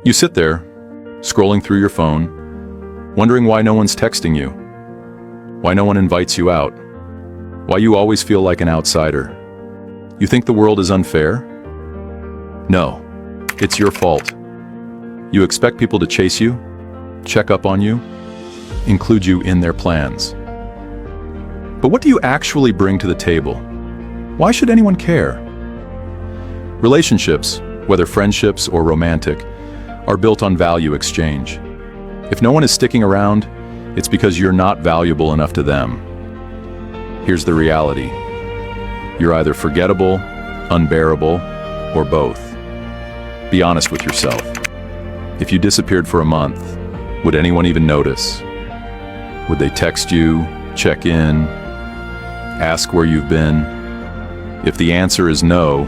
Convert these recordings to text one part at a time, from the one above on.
You sit there, scrolling through your phone, wondering why no one's texting you, why no one invites you out, why you always feel like an outsider. You think the world is unfair? No, it's your fault. You expect people to chase you, check up on you, include you in their plans. But what do you actually bring to the table? Why should anyone care? Relationships, whether friendships or romantic, are built on value exchange. If no one is sticking around, it's because you're not valuable enough to them. Here's the reality. You're either forgettable, unbearable, or both. Be honest with yourself. If you disappeared for a month, would anyone even notice? Would they text you, check in, ask where you've been? If the answer is no,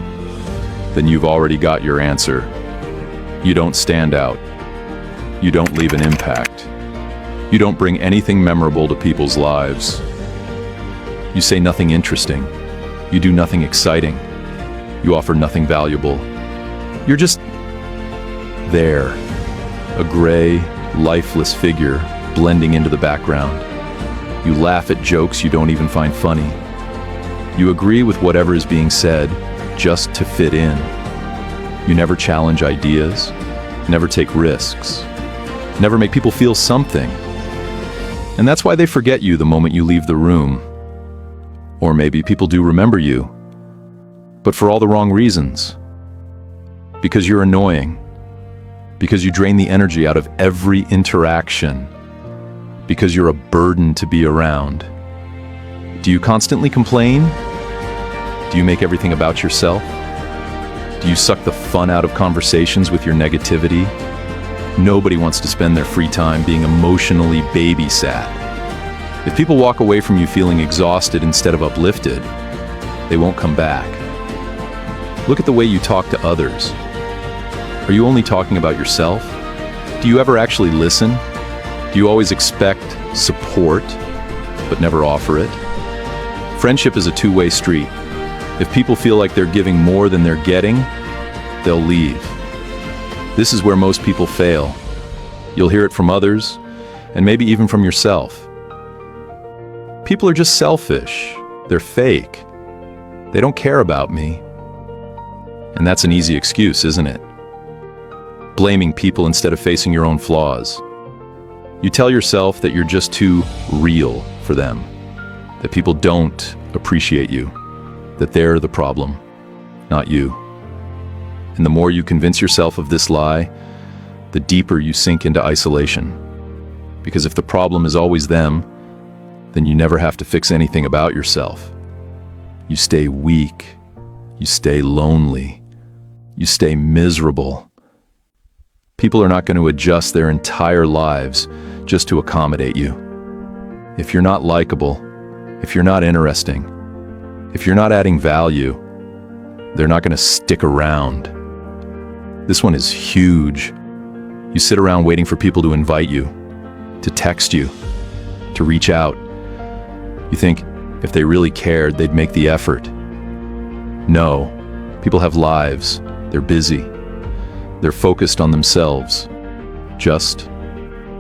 then you've already got your answer. You don't stand out. You don't leave an impact. You don't bring anything memorable to people's lives. You say nothing interesting. You do nothing exciting. You offer nothing valuable. You're just there, a gray, lifeless figure blending into the background. You laugh at jokes you don't even find funny. You agree with whatever is being said just to fit in. You never challenge ideas, never take risks, never make people feel something. And that's why they forget you the moment you leave the room. Or maybe people do remember you, but for all the wrong reasons. Because you're annoying. Because you drain the energy out of every interaction. Because you're a burden to be around. Do you constantly complain? Do you make everything about yourself? Do you suck the fun out of conversations with your negativity? Nobody wants to spend their free time being emotionally babysat. If people walk away from you feeling exhausted instead of uplifted, they won't come back. Look at the way you talk to others. Are you only talking about yourself? Do you ever actually listen? Do you always expect support, but never offer it? Friendship is a two-way street. If people feel like they're giving more than they're getting, they'll leave. This is where most people fail. You'll hear it from others, and maybe even from yourself. People are just selfish. They're fake. They don't care about me. And that's an easy excuse, isn't it? Blaming people instead of facing your own flaws. You tell yourself that you're just too real for them, that people don't appreciate you, that they're the problem, not you. And the more you convince yourself of this lie, the deeper you sink into isolation. Because if the problem is always them, then you never have to fix anything about yourself. You stay weak, you stay lonely, you stay miserable. People are not going to adjust their entire lives just to accommodate you. If you're not likable, if you're not interesting, if you're not adding value, they're not going to stick around. This one is huge. You sit around waiting for people to invite you, to text you, to reach out. You think if they really cared, they'd make the effort. No, people have lives. They're busy. They're focused on themselves, just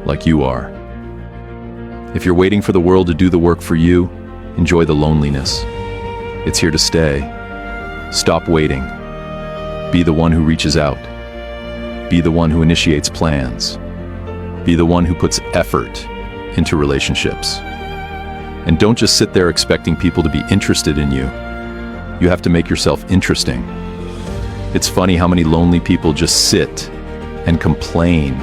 like you are. If you're waiting for the world to do the work for you, enjoy the loneliness. It's here to stay. Stop waiting. Be the one who reaches out. Be the one who initiates plans. Be the one who puts effort into relationships. And don't just sit there expecting people to be interested in you. You have to make yourself interesting. It's funny how many lonely people just sit and complain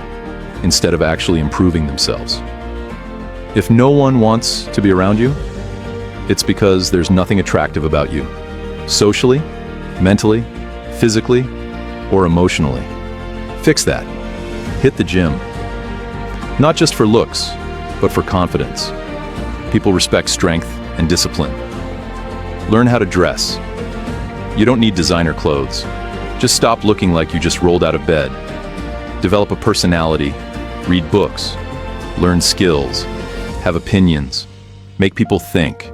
instead of actually improving themselves. If no one wants to be around you, it's because there's nothing attractive about you, socially, mentally, physically, or emotionally. Fix that. Hit the gym. Not just for looks, but for confidence. People respect strength and discipline. Learn how to dress. You don't need designer clothes. Just stop looking like you just rolled out of bed. Develop a personality, read books, learn skills, have opinions, make people think.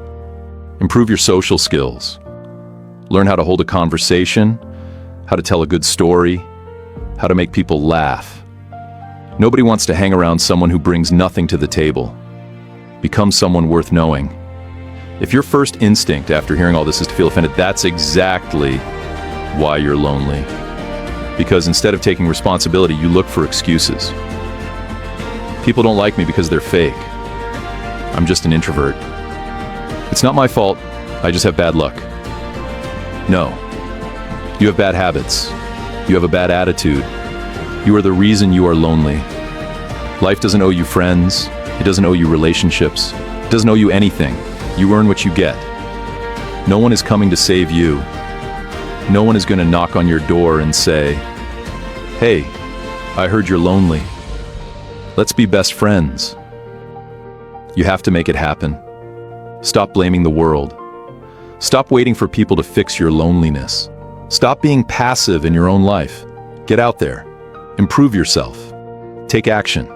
Improve your social skills. Learn how to hold a conversation, how to tell a good story, how to make people laugh, Nobody wants to hang around someone who brings nothing to the table. Become someone worth knowing. If your first instinct after hearing all this is to feel offended, that's exactly why you're lonely. Because instead of taking responsibility, you look for excuses. People don't like me because they're fake. I'm just an introvert. It's not my fault, I just have bad luck. No. You have bad habits. You have a bad attitude. You are the reason you are lonely. Life doesn't owe you friends. It doesn't owe you relationships. It doesn't owe you anything. You earn what you get. No one is coming to save you. No one is going to knock on your door and say, "Hey, I heard you're lonely. Let's be best friends." You have to make it happen. Stop blaming the world. Stop waiting for people to fix your loneliness. Stop being passive in your own life. Get out there. Improve yourself. Take action.